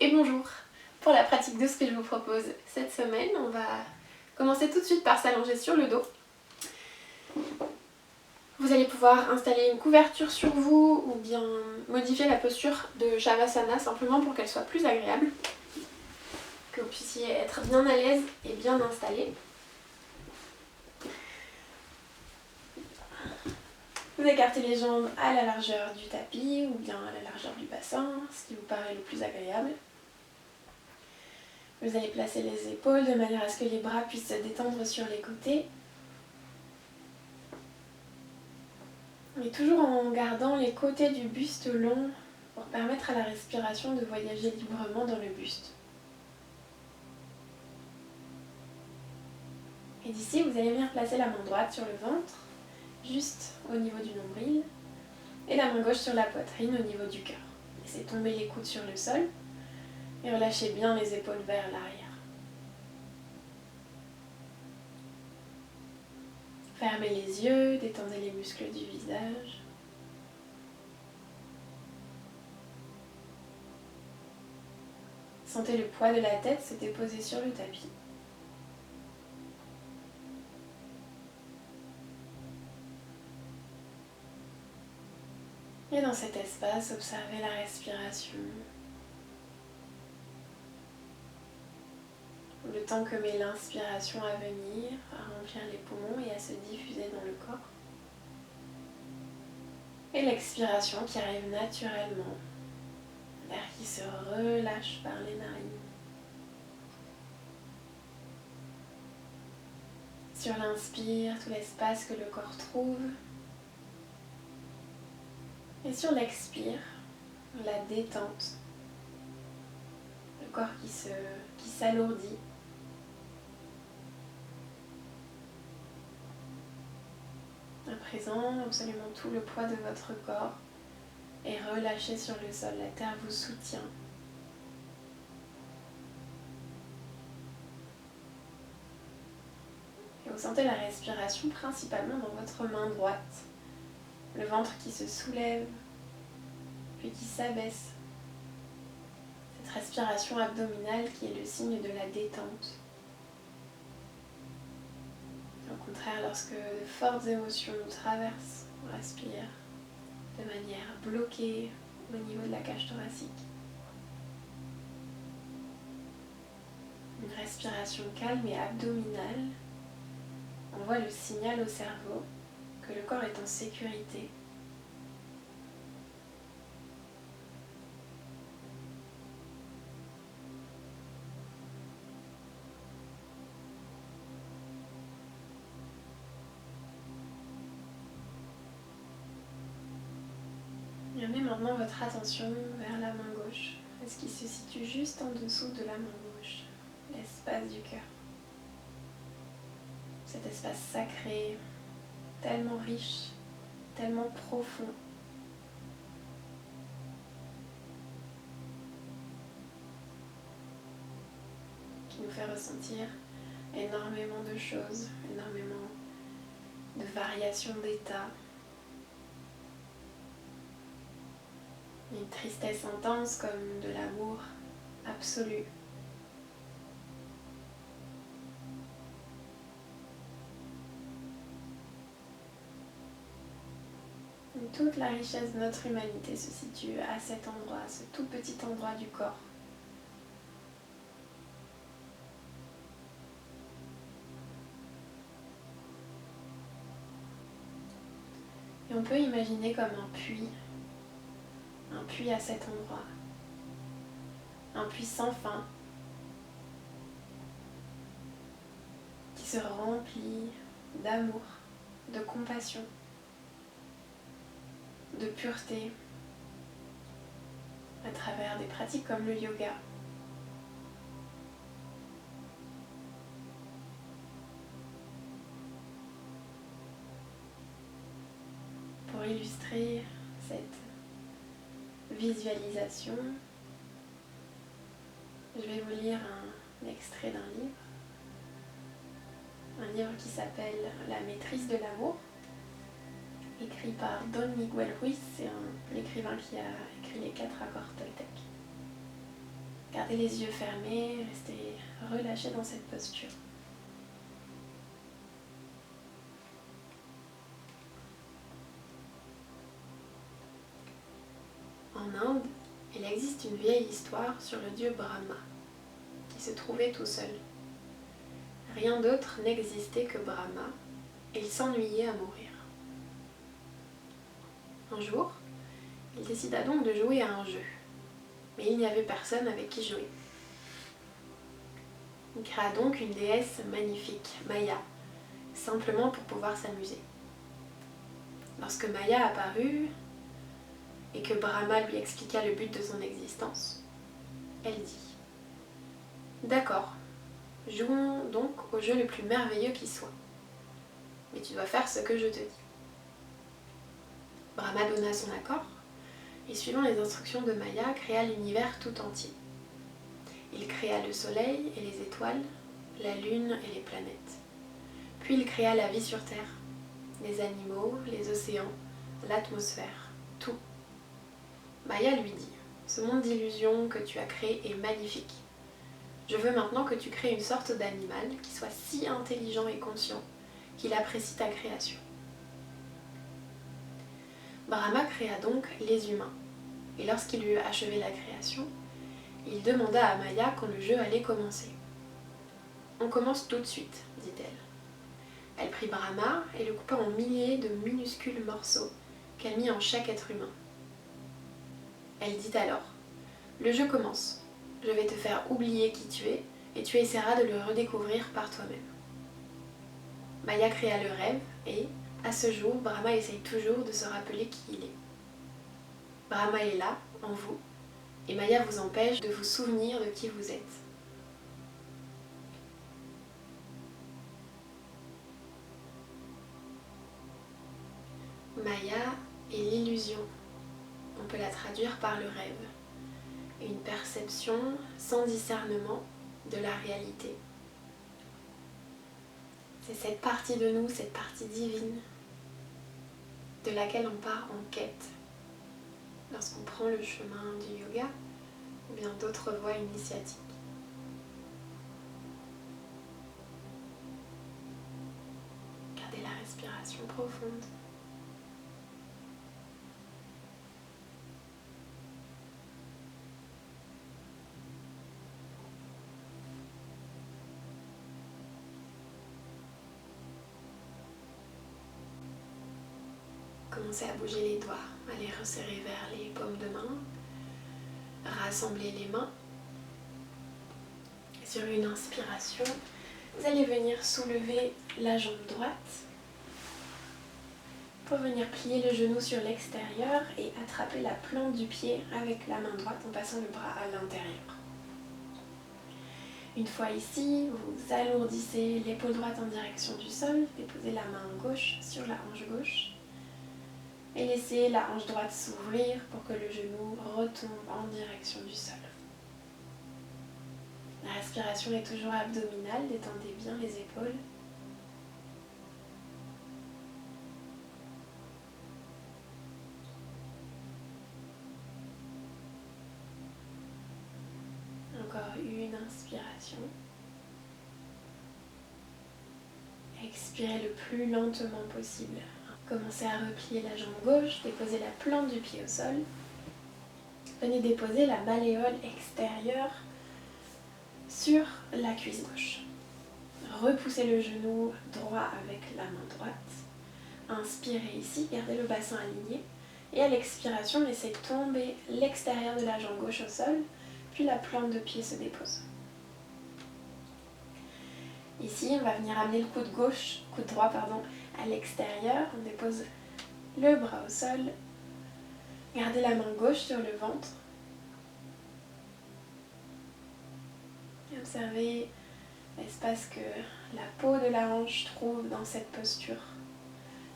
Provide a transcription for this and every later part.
et bonjour. Pour la pratique de ce que je vous propose cette semaine, on va commencer tout de suite par s'allonger sur le dos. Vous allez pouvoir installer une couverture sur vous ou bien modifier la posture de Shavasana simplement pour qu'elle soit plus agréable, que vous puissiez être bien à l'aise et bien installé. Vous écartez les jambes à la largeur du tapis ou bien à la largeur du bassin, ce qui vous paraît le plus agréable. Vous allez placer les épaules de manière à ce que les bras puissent se détendre sur les côtés. Mais toujours en gardant les côtés du buste longs pour permettre à la respiration de voyager librement dans le buste. Et d'ici, vous allez venir placer la main droite sur le ventre, juste au niveau du nombril, et la main gauche sur la poitrine au niveau du cœur. Laissez tomber les coudes sur le sol et relâchez bien les épaules vers l'arrière. Fermez les yeux, détendez les muscles du visage. Sentez le poids de la tête se déposer sur le tapis. Et dans cet espace, observez la respiration. Le temps que met l'inspiration à venir, à remplir les poumons et à se diffuser dans le corps. Et l'expiration qui arrive naturellement, l'air qui se relâche par les narines. Sur l'inspire, tout l'espace que le corps trouve. Et sur l'expire, la détente. Le corps qui s'alourdit. À présent, absolument tout le poids de votre corps est relâché sur le sol. La terre vous soutient. Et vous sentez la respiration principalement dans votre main droite. Le ventre qui se soulève, puis qui s'abaisse. Cette respiration abdominale qui est le signe de la détente. Au contraire, lorsque de fortes émotions nous traversent, on respire de manière bloquée au niveau de la cage thoracique. Une respiration calme et abdominale envoie le signal au cerveau que le corps est en sécurité. Et amenez maintenant votre attention vers la main gauche, ce qui se situe juste en dessous de la main gauche, l'espace du cœur. Cet espace sacré, tellement riche, tellement profond. Qui nous fait ressentir énormément de choses, énormément de variations d'état. Une tristesse intense comme de l'amour absolu. Et toute la richesse de notre humanité se situe à cet endroit, ce tout petit endroit du corps. Et on peut imaginer comme un puits à cet endroit, un puits sans fin, qui se remplit d'amour, de compassion, de pureté, à travers des pratiques comme le yoga. Pour illustrer cette visualisation, je vais vous lire un extrait d'un livre. Un livre qui s'appelle La maîtrise de l'amour, écrit par Don Miguel Ruiz, c'est un écrivain qui a écrit les 4 accords Toltec. Gardez les yeux fermés, restez relâchés dans cette posture. En Inde, il existe une vieille histoire sur le dieu Brahma, qui se trouvait tout seul. Rien d'autre n'existait que Brahma, et il s'ennuyait à mourir. Un jour, il décida donc de jouer à un jeu, mais il n'y avait personne avec qui jouer. Il créa donc une déesse magnifique, Maya, simplement pour pouvoir s'amuser. Lorsque Maya apparut, et que Brahma lui expliqua le but de son existence, elle dit « D'accord, jouons donc au jeu le plus merveilleux qui soit, mais tu dois faire ce que je te dis. » Brahma donna son accord, et suivant les instructions de Maya, créa l'univers tout entier. Il créa le soleil et les étoiles, la lune et les planètes. Puis il créa la vie sur Terre, les animaux, les océans, l'atmosphère, tout. Maya lui dit « Ce monde d'illusions que tu as créé est magnifique. Je veux maintenant que tu crées une sorte d'animal qui soit si intelligent et conscient qu'il apprécie ta création. » Brahma créa donc les humains, et lorsqu'il eut achevé la création, il demanda à Maya quand le jeu allait commencer. « On commence tout de suite, dit-elle. Elle prit Brahma et le coupa en milliers de minuscules morceaux qu'elle mit en chaque être humain. Elle dit alors « Le jeu commence. Je vais te faire oublier qui tu es et tu essaieras de le redécouvrir par toi-même. » Maya créa le rêve et, à ce jour, Brahma essaye toujours de se rappeler qui il est. Brahma est là, en vous, et Maya vous empêche de vous souvenir de qui vous êtes. Maya est l'illusion. On peut la traduire par le rêve. Une perception sans discernement de la réalité. C'est cette partie de nous, cette partie divine, de laquelle on part en quête lorsqu'on prend le chemin du yoga ou bien d'autres voies initiatiques. Gardez la respiration profonde. Commencez à bouger les doigts, à les resserrer vers les paumes de main, rassembler les mains. Et sur une inspiration, vous allez venir soulever la jambe droite pour venir plier le genou sur l'extérieur et attraper la plante du pied avec la main droite en passant le bras à l'intérieur. Une fois ici, vous alourdissez l'épaule droite en direction du sol, déposez la main gauche sur la hanche gauche et laissez la hanche droite s'ouvrir pour que le genou retombe en direction du sol. La respiration est toujours abdominale, détendez bien les épaules. Encore une inspiration. Expirez le plus lentement possible. Commencez à replier la jambe gauche, déposez la plante du pied au sol. Venez déposer la malléole extérieure sur la cuisse gauche. Repoussez le genou droit avec la main droite. Inspirez ici, gardez le bassin aligné. Et à l'expiration, laissez tomber l'extérieur de la jambe gauche au sol, puis la plante de pied se dépose. Ici, on va venir amener le coude droit à l'extérieur. On dépose le bras au sol. Gardez la main gauche sur le ventre. Et observez l'espace que la peau de la hanche trouve dans cette posture.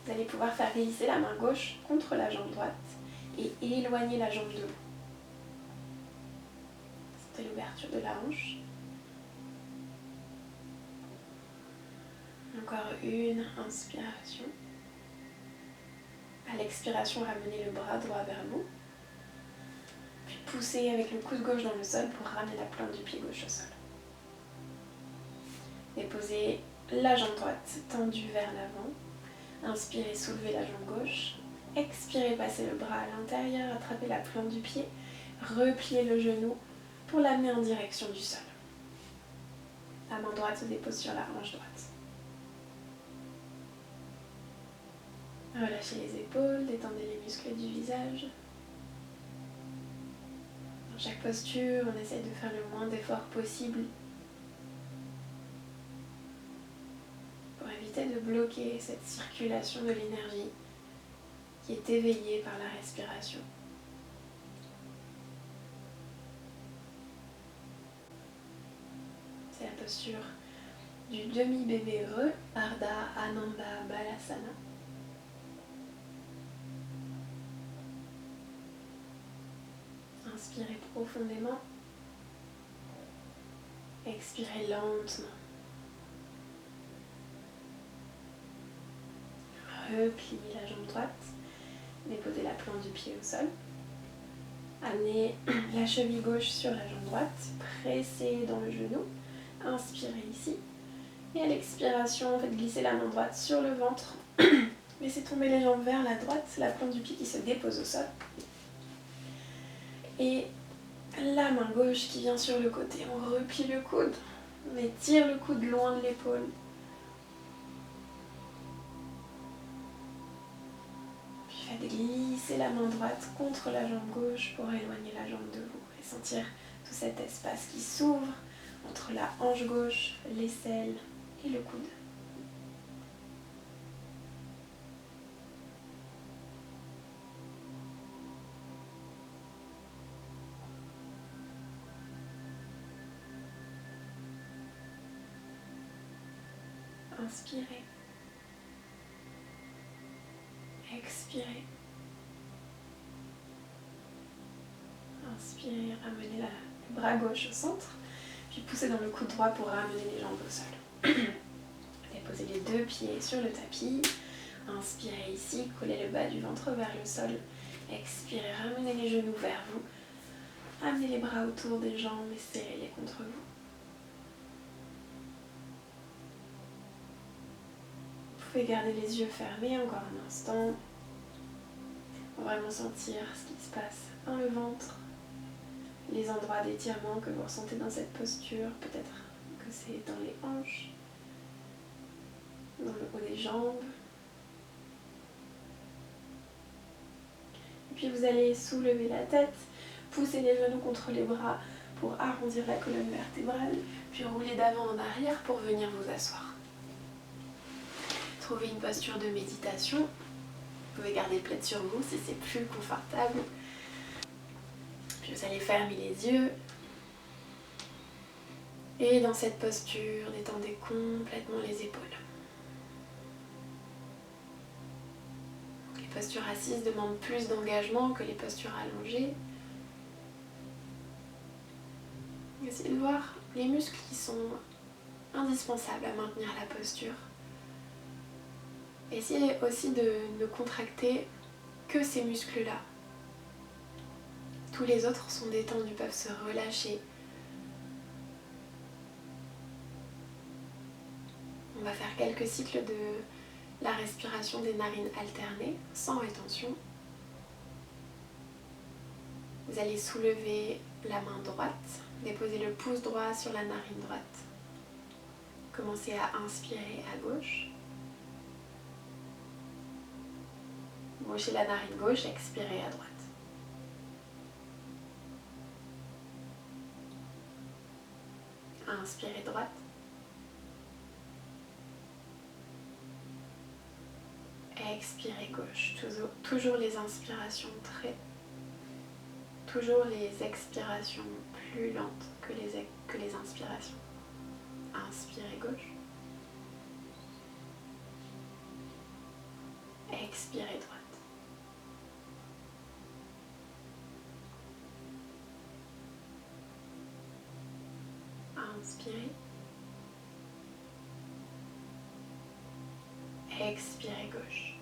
Vous allez pouvoir faire glisser la main gauche contre la jambe droite et éloigner la jambe de vous. Sentez l'ouverture de la hanche. Encore une inspiration. À l'expiration, ramenez le bras droit vers vous. Puis poussez avec le coude gauche dans le sol pour ramener la plante du pied gauche au sol. Déposez la jambe droite tendue vers l'avant. Inspirez, soulevez la jambe gauche. Expirez, passez le bras à l'intérieur, attrapez la plante du pied. Repliez le genou pour l'amener en direction du sol. La main droite se dépose sur la hanche droite. Relâchez les épaules, détendez les muscles du visage. Dans chaque posture, on essaye de faire le moins d'efforts possible pour éviter de bloquer cette circulation de l'énergie qui est éveillée par la respiration. C'est la posture du demi-bébé heureux, Ardha Ananda Balasana. Inspirez profondément, expirez lentement. Repliez la jambe droite, déposez la plante du pied au sol. Amenez la cheville gauche sur la jambe droite, pressez dans le genou. Inspirez ici. Et à l'expiration, faites glisser la main droite sur le ventre. Laissez tomber les jambes vers la droite, la plante du pied qui se dépose au sol. Et la main gauche qui vient sur le côté. On replie le coude. On étire le coude loin de l'épaule. Puis faites glisser la main droite contre la jambe gauche pour éloigner la jambe de vous. Et sentir tout cet espace qui s'ouvre entre la hanche gauche, l'aisselle et le coude. Inspirez. Expirez. Inspirez, ramenez le bras gauche au centre. Puis poussez dans le coude droit pour ramener les jambes au sol. Déposez les deux pieds sur le tapis. Inspirez ici, collez le bas du ventre vers le sol. Expirez, ramenez les genoux vers vous. Amenez les bras autour des jambes et serrez-les contre vous. Vous pouvez garder les yeux fermés encore un instant. Pour vraiment sentir ce qui se passe dans le ventre. Les endroits d'étirement que vous ressentez dans cette posture, peut-être que c'est dans les hanches, dans le haut des jambes. Et puis vous allez soulever la tête, pousser les genoux contre les bras pour arrondir la colonne vertébrale, puis rouler d'avant en arrière pour venir vous asseoir. Trouvez une posture de méditation. Vous pouvez garder le plaid sur vous si c'est plus confortable. Puis vous allez fermer les yeux. Et dans cette posture, détendez complètement les épaules. Les postures assises demandent plus d'engagement que les postures allongées. Essayez de voir les muscles qui sont indispensables à maintenir la posture. Essayez aussi de ne contracter que ces muscles-là. Tous les autres sont détendus, peuvent se relâcher. On va faire quelques cycles de la respiration des narines alternées, sans rétention. Vous allez soulever la main droite, déposer le pouce droit sur la narine droite. Commencez à inspirer à gauche. Bouchez la narine gauche, expirez à droite. Inspirez droite. Expirez gauche. Toujours les inspirations toujours les expirations plus lentes que les inspirations. Inspirez gauche. Expirez droite. Inspirez. Expirez gauche.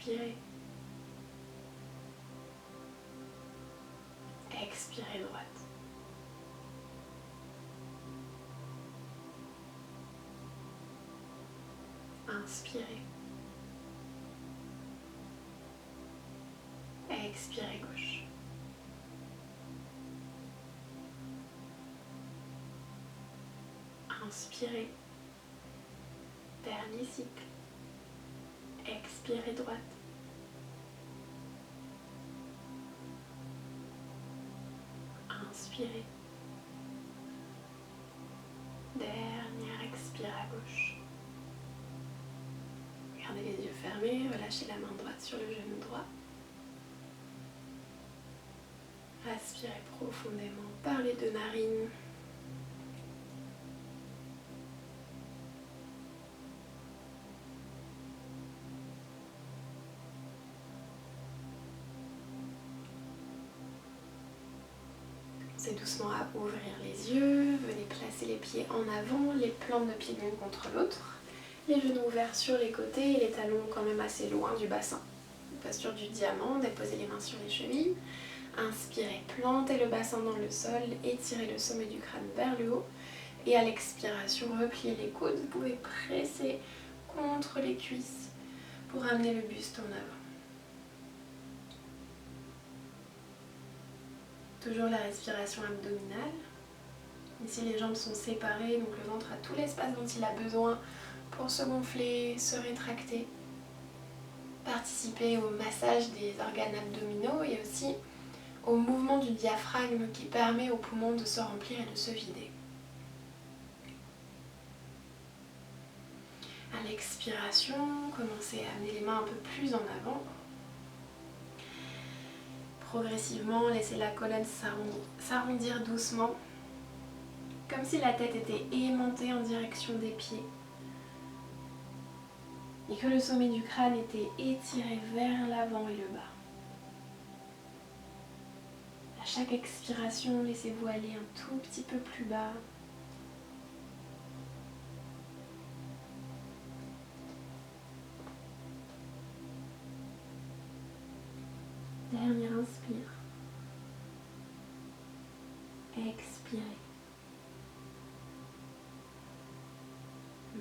Inspirez. Expirez droite. Inspirez. Expirez gauche. Inspirez. Dernier cycle. Expirez droite. Inspirez. Dernière expire à gauche. Gardez les yeux fermés, relâchez la main droite sur le genou droit. Aspirez profondément par les deux narines. Commencez doucement à ouvrir les yeux, venez placer les pieds en avant, les plantes de pieds l'une contre l'autre, les genoux ouverts sur les côtés et les talons quand même assez loin du bassin. Posture du diamant, déposez les mains sur les chevilles, inspirez, plantez le bassin dans le sol, étirez le sommet du crâne vers le haut et à l'expiration, repliez les coudes, vous pouvez presser contre les cuisses pour amener le buste en avant. Toujours la respiration abdominale. Ici les jambes sont séparées, donc le ventre a tout l'espace dont il a besoin pour se gonfler, se rétracter. Participez au massage des organes abdominaux et aussi au mouvement du diaphragme qui permet aux poumons de se remplir et de se vider. À l'expiration, commencez à amener les mains un peu plus en avant. Progressivement, laissez la colonne s'arrondir doucement, comme si la tête était aimantée en direction des pieds et que le sommet du crâne était étiré vers l'avant et le bas. À chaque expiration, laissez-vous aller un tout petit peu plus bas. Dernière inspire. Expirez.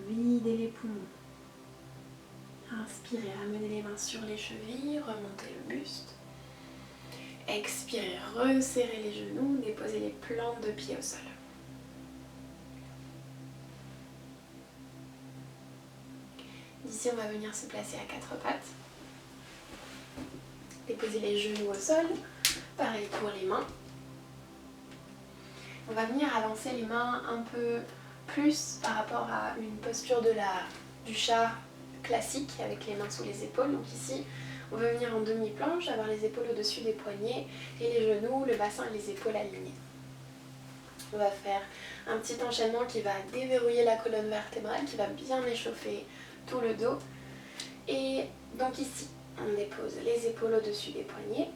Videz les poumons. Inspirez, ramenez les mains sur les chevilles, remontez le buste. Expirez, resserrez les genoux, déposez les plantes de pied au sol. D'ici, on va venir se placer à quatre pattes. Déposez les genoux au sol. Pareil pour les mains. On va venir avancer les mains un peu plus par rapport à une posture du chat classique avec les mains sous les épaules. Donc ici, on va venir en demi-planche, avoir les épaules au-dessus des poignets et les genoux, le bassin et les épaules alignés. On va faire un petit enchaînement qui va déverrouiller la colonne vertébrale, qui va bien échauffer tout le dos. Et donc ici, on dépose les épaules au-dessus des poignets.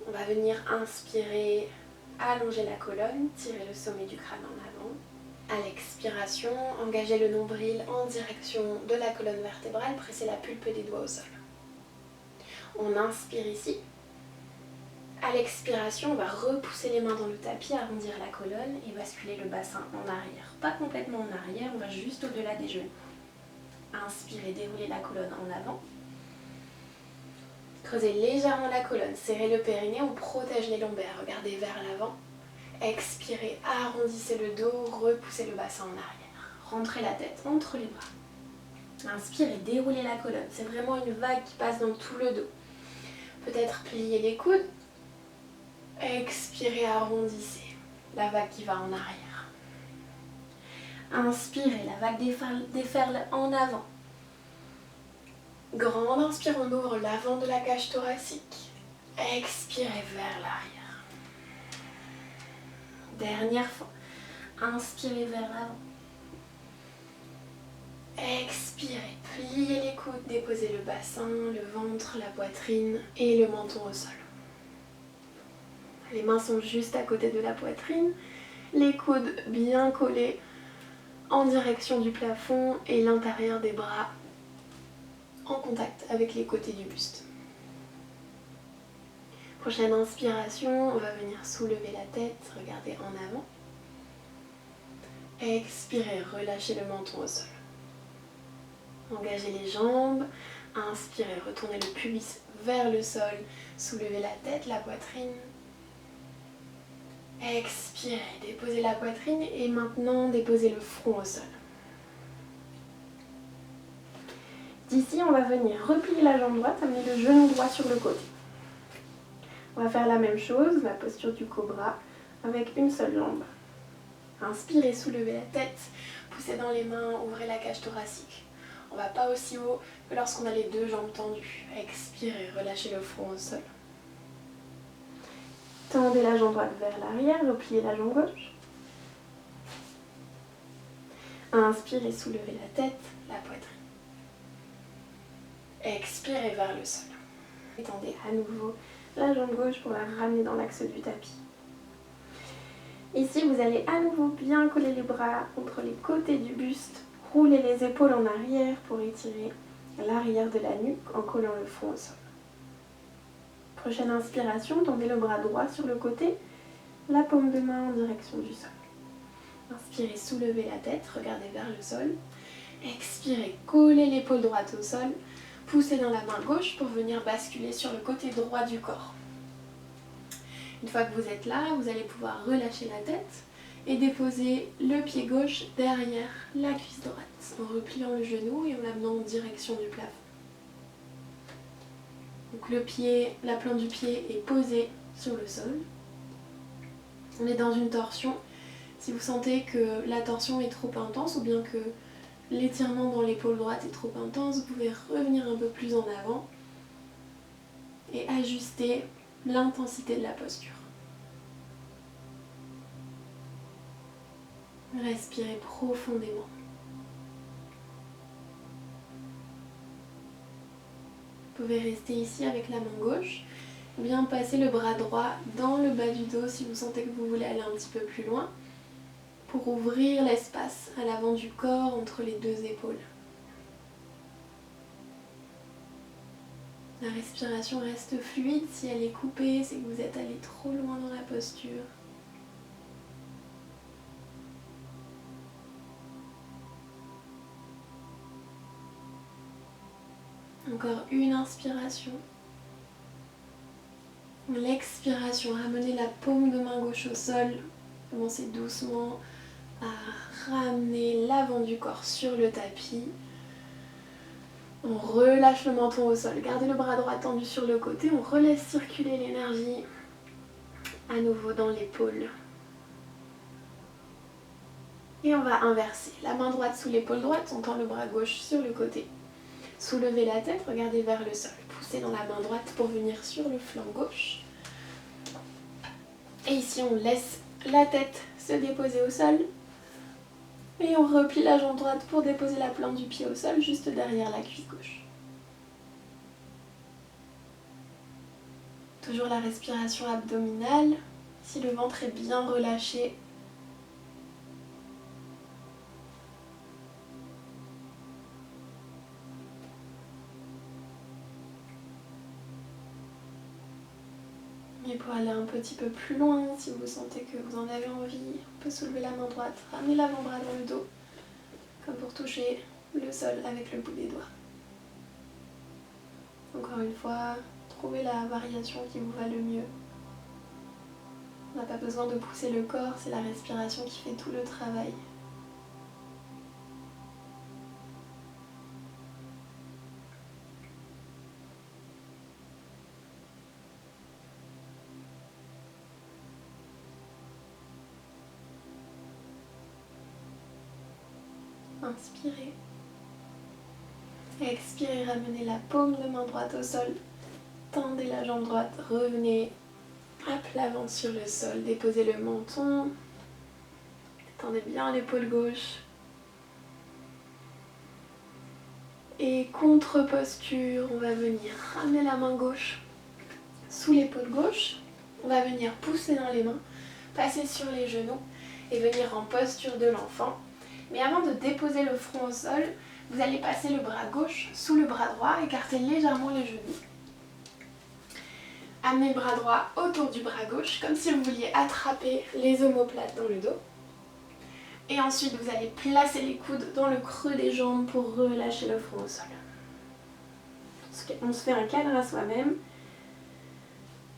On va venir inspirer, allonger la colonne, tirer le sommet du crâne en avant. À l'expiration, engagez le nombril en direction de la colonne vertébrale, pressez la pulpe des doigts au sol. On inspire ici. À l'expiration, on va repousser les mains dans le tapis, arrondir la colonne et basculer le bassin en arrière. Pas complètement en arrière, on va juste au-delà des genoux. Inspirez, déroulez la colonne en avant. Creusez légèrement la colonne, serrez le périnée, on protège les lombaires, regardez vers l'avant. Expirez, arrondissez le dos, repoussez le bassin en arrière. Rentrez la tête entre les bras. Inspirez, déroulez la colonne, c'est vraiment une vague qui passe dans tout le dos. Peut-être plier les coudes. Expirez, arrondissez, la vague qui va en arrière. Inspirez, la vague déferle en avant. Grande inspire, on ouvre l'avant de la cage thoracique. Expirez vers l'arrière. Dernière fois. Inspirez vers l'avant. Expirez, pliez les coudes, déposez le bassin, le ventre, la poitrine et le menton au sol. Les mains sont juste à côté de la poitrine, les coudes bien collés en direction du plafond et l'intérieur des bras en contact avec les côtés du buste. Prochaine inspiration, on va venir soulever la tête, regarder en avant. Expirez, relâchez le menton au sol. Engagez les jambes. Inspirez, retournez le pubis vers le sol. Soulevez la tête, la poitrine. Expirez, déposez la poitrine et maintenant déposez le front au sol. D'ici, on va venir replier la jambe droite, amener le genou droit sur le côté. On va faire la même chose, la posture du cobra, avec une seule jambe. Inspirez, soulevez la tête, poussez dans les mains, ouvrez la cage thoracique. On ne va pas aussi haut que lorsqu'on a les deux jambes tendues. Expirez, relâchez le front au sol. Tendez la jambe droite vers l'arrière, repliez la jambe gauche. Inspirez, soulevez la tête, la poitrine. Expirez vers le sol. Étendez à nouveau la jambe gauche pour la ramener dans l'axe du tapis. Ici, vous allez à nouveau bien coller les bras contre les côtés du buste. Roulez les épaules en arrière pour étirer l'arrière de la nuque en collant le front au sol. Prochaine inspiration, tendez le bras droit sur le côté, la paume de main en direction du sol. Inspirez, soulevez la tête, regardez vers le sol. Expirez, collez l'épaule droite au sol. Poussez dans la main gauche pour venir basculer sur le côté droit du corps. Une fois que vous êtes là, vous allez pouvoir relâcher la tête et déposer le pied gauche derrière la cuisse droite en repliant le genou et en l'amenant en direction du plafond. Donc la plante du pied est posée sur le sol. On est dans une torsion. Si vous sentez que la torsion est trop intense ou bien que l'étirement dans l'épaule droite est trop intense, vous pouvez revenir un peu plus en avant et ajuster l'intensité de la posture. Respirez profondément. Vous pouvez rester ici avec la main gauche ou bien passer le bras droit dans le bas du dos si vous sentez que vous voulez aller un petit peu plus loin pour ouvrir l'espace à l'avant du corps entre les deux épaules. La respiration reste fluide. Si elle est coupée, c'est que vous êtes allé trop loin dans la posture. Encore une inspiration. L'expiration, ramenez la paume de main gauche au sol. Commencez doucement à ramener l'avant du corps sur le tapis. On relâche le menton au sol. Gardez le bras droit tendu sur le côté. On relaisse circuler l'énergie à nouveau dans l'épaule. Et on va inverser. La main droite sous l'épaule droite, on tend le bras gauche sur le côté. Soulevez la tête, regardez vers le sol. Poussez dans la main droite pour venir sur le flanc gauche. Et ici, on laisse la tête se déposer au sol. Et on replie la jambe droite pour déposer la plante du pied au sol, juste derrière la cuisse gauche. Toujours la respiration abdominale. Si le ventre est bien relâché, et pour aller un petit peu plus loin, si vous sentez que vous en avez envie, on peut soulever la main droite, ramener l'avant-bras dans le dos, comme pour toucher le sol avec le bout des doigts. Encore une fois, trouvez la variation qui vous va le mieux. On n'a pas besoin de pousser le corps, c'est la respiration qui fait tout le travail. Inspirez. Expirez, ramenez la paume de main droite au sol. Tendez la jambe droite, revenez à plat ventre sur le sol. Déposez le menton. Tendez bien l'épaule gauche. Et contre-posture, on va venir ramener la main gauche sous l'épaule gauche. On va venir pousser dans les mains, passer sur les genoux et venir en posture de l'enfant. Mais avant de déposer le front au sol, Vous allez passer le bras gauche sous le bras droit, écarter légèrement les genoux. Amenez le bras droit autour du bras gauche, comme si vous vouliez attraper les omoplates dans le dos. Et ensuite, vous allez placer les coudes dans le creux des jambes pour relâcher le front au sol. On se fait un cadre à soi-même.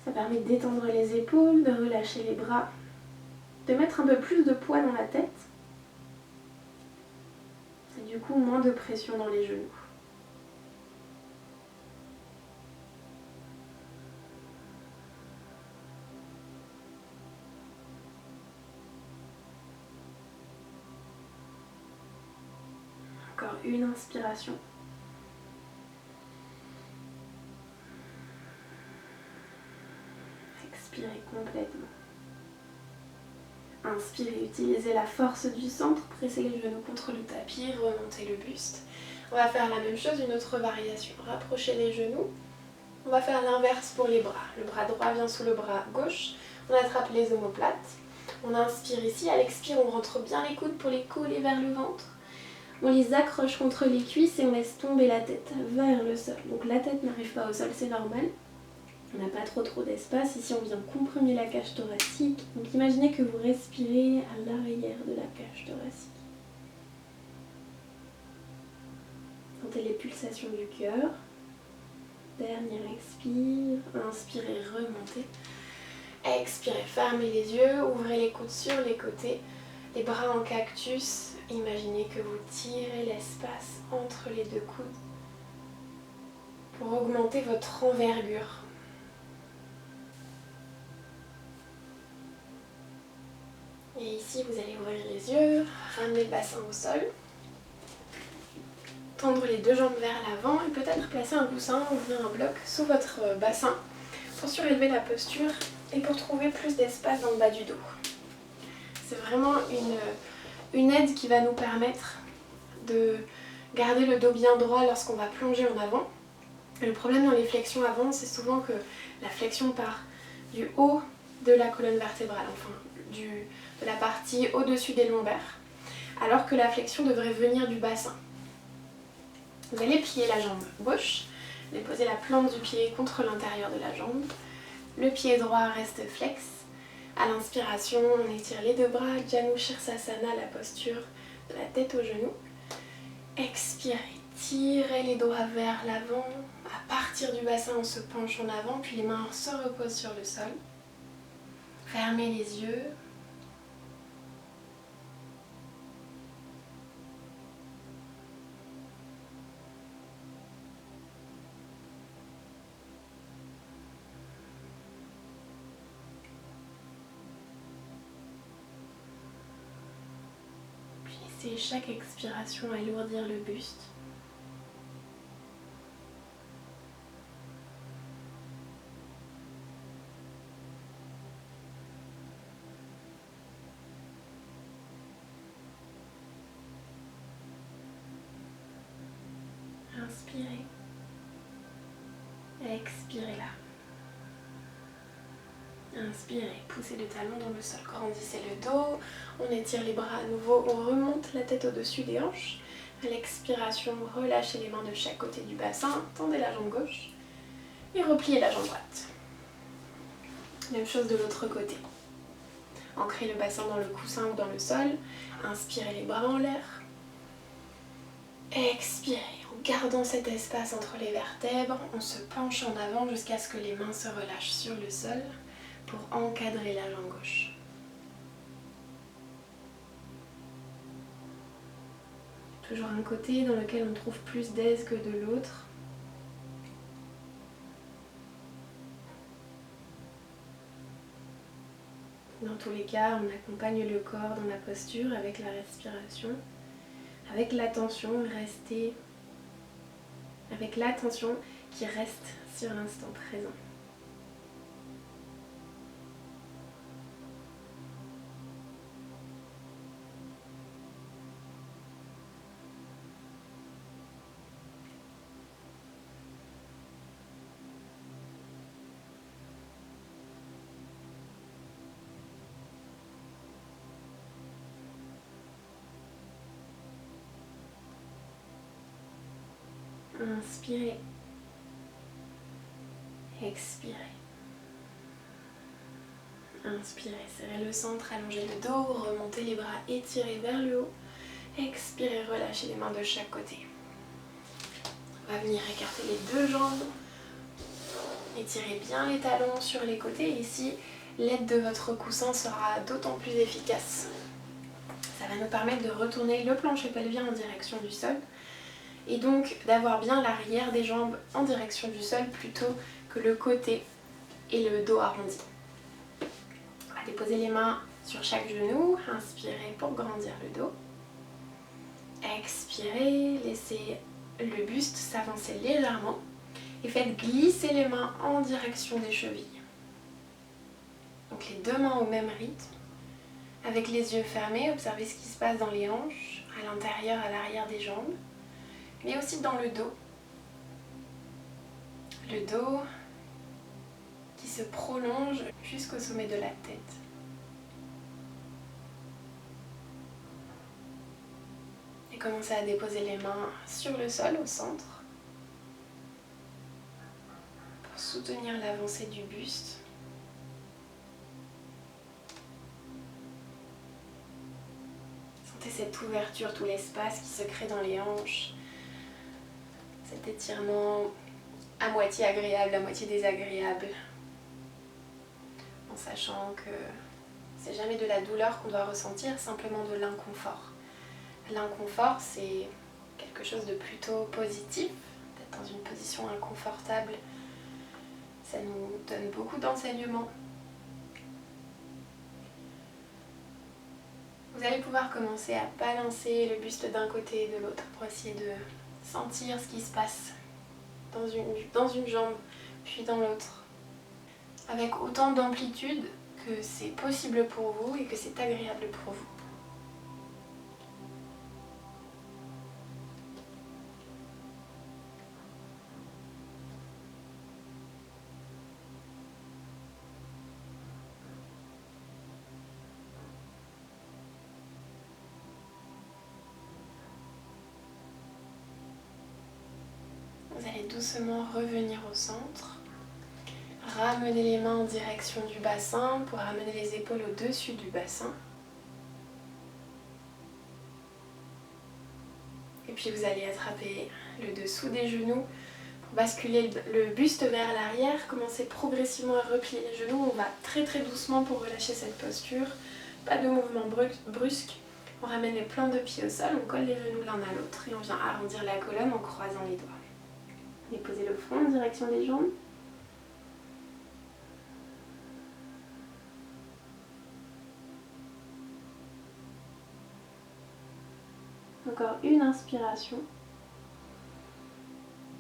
Ça permet de détendre les épaules, de relâcher les bras, de mettre un peu plus de poids dans la tête. Et du coup, moins de pression dans les genoux. Encore une inspiration. Expirez complètement. Inspirez, utilisez la force du centre, pressez les genoux contre le tapis, remontez le buste. On va faire la même chose, une autre variation. Rapprochez les genoux. On va faire l'inverse pour les bras. Le bras droit vient sous le bras gauche. On attrape les omoplates. On inspire ici. À l'expire, on rentre bien les coudes pour les coller vers le ventre. On les accroche contre les cuisses et on laisse tomber la tête vers le sol. Donc la tête n'arrive pas au sol, c'est normal. On n'a pas trop d'espace. Ici, on vient comprimer la cage thoracique. Donc imaginez que vous respirez à l'arrière de la cage thoracique. Sentez les pulsations du cœur. Dernier expire. Inspirez, remontez. Expirez, fermez les yeux. Ouvrez les coudes sur les côtés. Les bras en cactus. Imaginez que vous tirez l'espace entre les deux coudes pour augmenter votre envergure. Et ici, vous allez ouvrir les yeux, ramener le bassin au sol, tendre les deux jambes vers l'avant et peut-être placer un coussin ou bien un bloc sous votre bassin pour surélever la posture et pour trouver plus d'espace dans le bas du dos. C'est vraiment une aide qui va nous permettre de garder le dos bien droit lorsqu'on va plonger en avant. Et le problème dans les flexions avant, c'est souvent que la flexion part du haut de la colonne vertébrale, enfin de la partie au-dessus des lombaires, alors que la flexion devrait venir du bassin. Vous allez plier la jambe gauche, déposer la plante du pied contre l'intérieur de la jambe. Le pied droit reste flex. À l'inspiration, on étire les deux bras, Janu Shirsasana, la posture de la tête aux genoux. Expirez, tirez les doigts vers l'avant. À partir du bassin, on se penche en avant, puis les mains se reposent sur le sol. Fermez les yeux. Puis essayez chaque expiration à alourdir le buste. Inspirez. Expirez là. Inspirez, poussez le talon dans le sol, grandissez le dos, on étire les bras à nouveau, on remonte la tête au-dessus des hanches. À l'expiration, relâchez les mains de chaque côté du bassin, tendez la jambe gauche et repliez la jambe droite. Même chose de l'autre côté. Ancrez le bassin dans le coussin ou dans le sol, inspirez les bras en l'air. Expirez, en gardant cet espace entre les vertèbres, on se penche en avant jusqu'à ce que les mains se relâchent sur le sol pour encadrer la jambe gauche. Toujours un côté dans lequel on trouve plus d'aise que de l'autre. Dans tous les cas, on accompagne le corps dans la posture avec la respiration, avec l'attention, rester avec l'attention qui reste sur l'instant présent. Inspirez. Expirez. Inspirez, serrez le centre, allongez le dos, remontez les bras, étirez vers le haut. Expirez, relâchez les mains de chaque côté. On va venir écarter les deux jambes. Étirez bien les talons sur les côtés. Ici, l'aide de votre coussin sera d'autant plus efficace. Ça va nous permettre de retourner le plancher pelvien en direction du sol et donc d'avoir bien l'arrière des jambes en direction du sol plutôt que le côté et le dos arrondi. On va déposer les mains sur chaque genou. Inspirez pour grandir le dos. Expirez, laissez le buste s'avancer légèrement et faites glisser les mains en direction des chevilles. Donc les deux mains au même rythme. Avec les yeux fermés, observez ce qui se passe dans les hanches, à l'intérieur, à l'arrière des jambes, mais aussi dans le dos. Le dos qui se prolonge jusqu'au sommet de la tête. Et commencez à déposer les mains sur le sol, au centre, pour soutenir l'avancée du buste. Sentez cette ouverture, tout l'espace qui se crée dans les hanches. Cet étirement à moitié agréable, à moitié désagréable. En sachant que c'est jamais de la douleur qu'on doit ressentir, simplement de l'inconfort. L'inconfort, c'est quelque chose de plutôt positif. D'être dans une position inconfortable, ça nous donne beaucoup d'enseignements. Vous allez pouvoir commencer à balancer le buste d'un côté et de l'autre pour essayer de sentir ce qui se passe dans une jambe puis dans l'autre. Avec autant d'amplitude que c'est possible pour vous et que c'est agréable pour vous. Vous allez doucement revenir au centre. Ramenez les mains en direction du bassin pour ramener les épaules au-dessus du bassin. Et puis vous allez attraper le dessous des genoux pour basculer le buste vers l'arrière. Commencez progressivement à replier les genoux. On va très doucement pour relâcher cette posture. Pas de mouvement brusque. On ramène les plans de pied au sol, on colle les genoux l'un à l'autre et on vient arrondir la colonne en croisant les doigts. Déposez le front en direction des jambes. Encore une inspiration.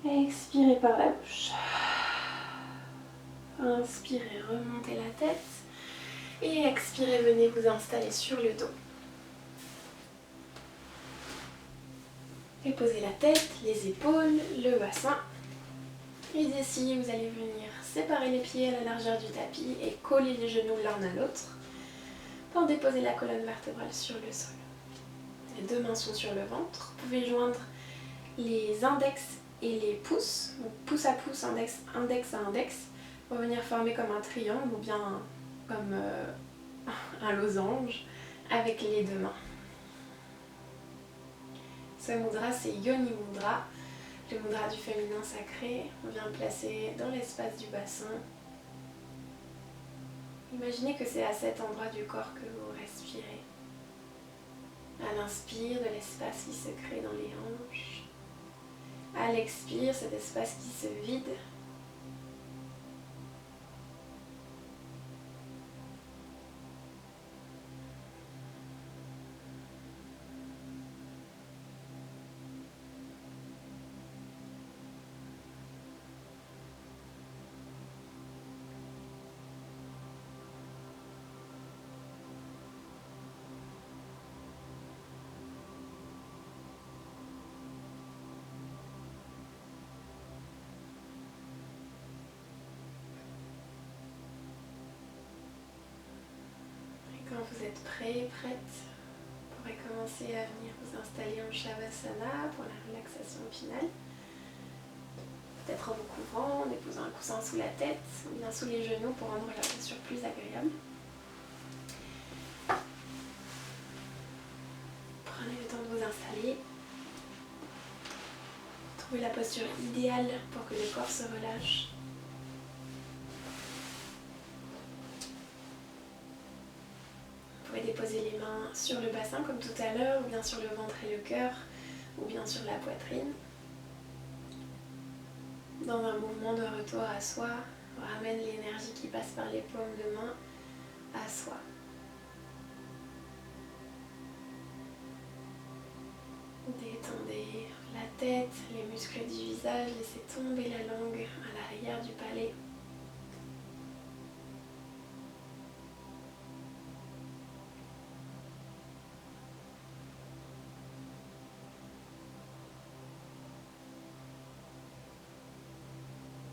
Expirez par la bouche. Inspirez, remontez la tête. Et expirez, venez vous installer sur le dos. Et posez la tête, les épaules, le bassin. Et d'ici, vous allez venir séparer les pieds à la largeur du tapis et coller les genoux l'un à l'autre pour déposer la colonne vertébrale sur le sol. Les deux mains sont sur le ventre. Vous pouvez joindre les index et les pouces, donc pouce à pouce, index à index, pour venir former comme un triangle ou bien comme un losange avec les deux mains. Ce mudra, c'est Yoni Mudra, le mudra du féminin sacré. On vient le placer dans l'espace du bassin. Imaginez que c'est à cet endroit du corps que vous respirez. À l'inspire, de l'espace qui se crée dans les hanches. À l'expire, cet espace qui se vide. Quand vous êtes prêt, prête, vous pourrez commencer à venir vous installer en Shavasana pour la relaxation finale. peut-être en vous couvrant, en déposant un coussin sous la tête ou bien sous les genoux pour rendre la posture plus agréable. Prenez le temps de vous installer. Trouvez la posture idéale pour que le corps se relâche. Vous pouvez déposer les mains sur le bassin comme tout à l'heure, ou bien sur le ventre et le cœur, ou bien sur la poitrine. Dans un mouvement de retour à soi, on ramène l'énergie qui passe par les paumes de main à soi. Détendez la tête, les muscles du visage, laissez tomber la langue à l'arrière du palais.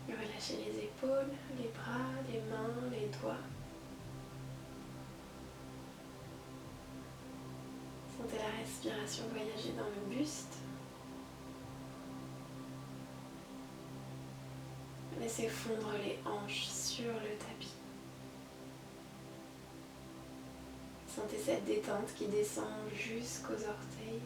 Relâchez les épaules, les bras, les mains, les doigts. Sentez la respiration voyager dans le buste. Laissez fondre les hanches sur le tapis. Sentez cette détente qui descend jusqu'aux orteils.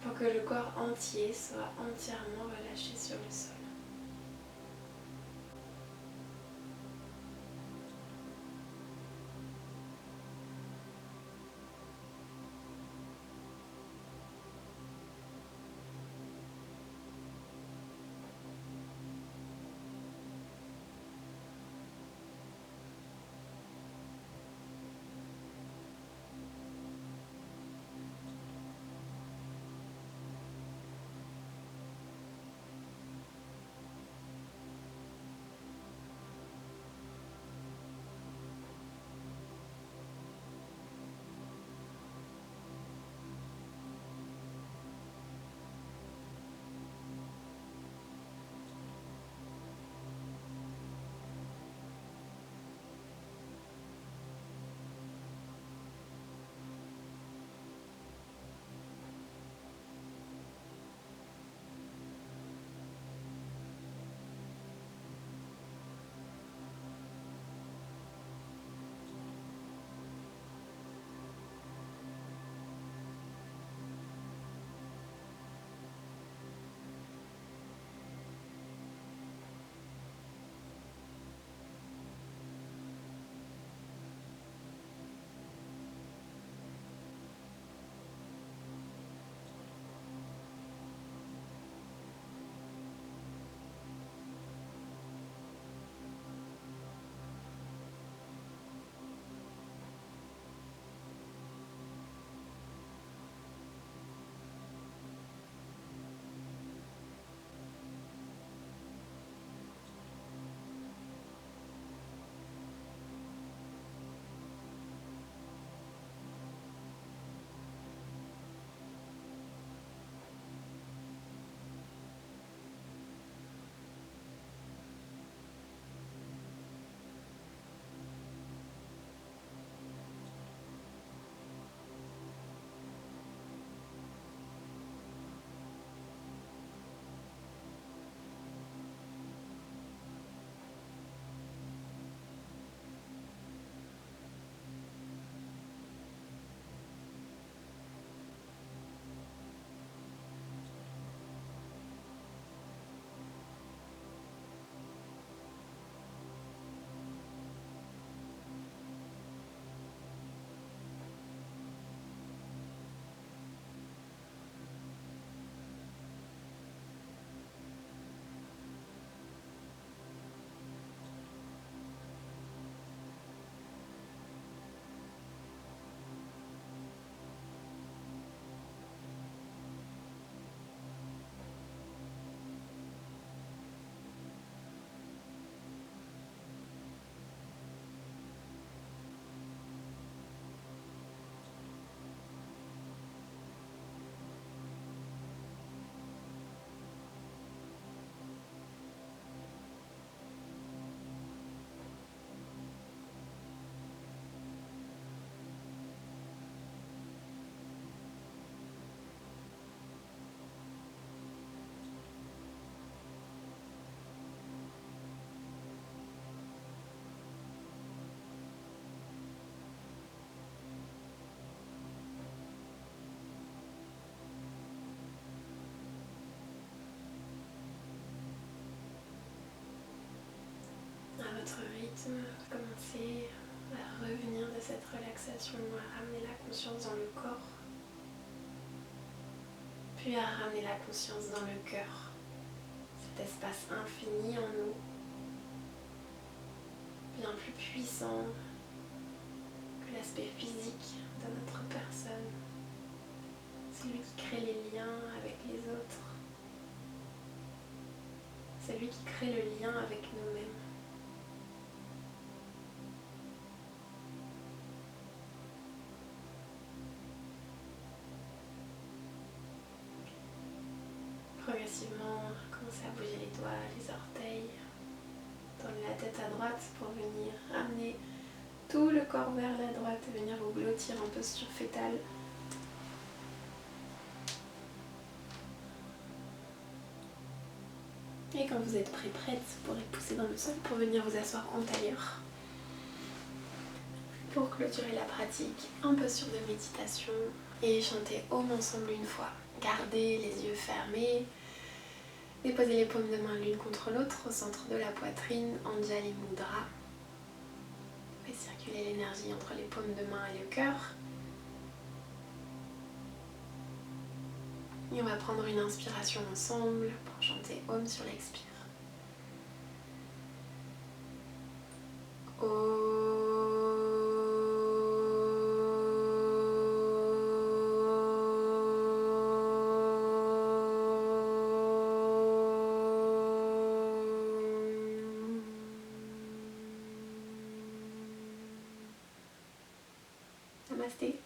Pour que le corps entier soit entièrement relâché sur le sol. votre rythme, commencez à revenir de cette relaxation, à ramener la conscience dans le corps, puis à ramener la conscience dans le cœur, cet espace infini en nous, bien plus puissant que l'aspect physique de notre personne, celui qui crée les liens avec les autres, celui qui crée le lien avec nous-mêmes. Progressivement, commencez à bouger les doigts, les orteils, tournez la tête à droite pour venir ramener tout le corps vers la droite et venir vous blottir en posture fétale. Et quand vous êtes prête, vous pourrez pousser dans le sol pour venir vous asseoir en tailleur. Pour clôturer la pratique, en posture de méditation et chanter Om ensemble une fois. Gardez les yeux fermés. Déposez les paumes de main l'une contre l'autre au centre de la poitrine, Anjali Mudra. Faites circuler l'énergie entre les paumes de main et le cœur. Et on va prendre une inspiration ensemble pour chanter Om sur l'expire. Om. Namasté.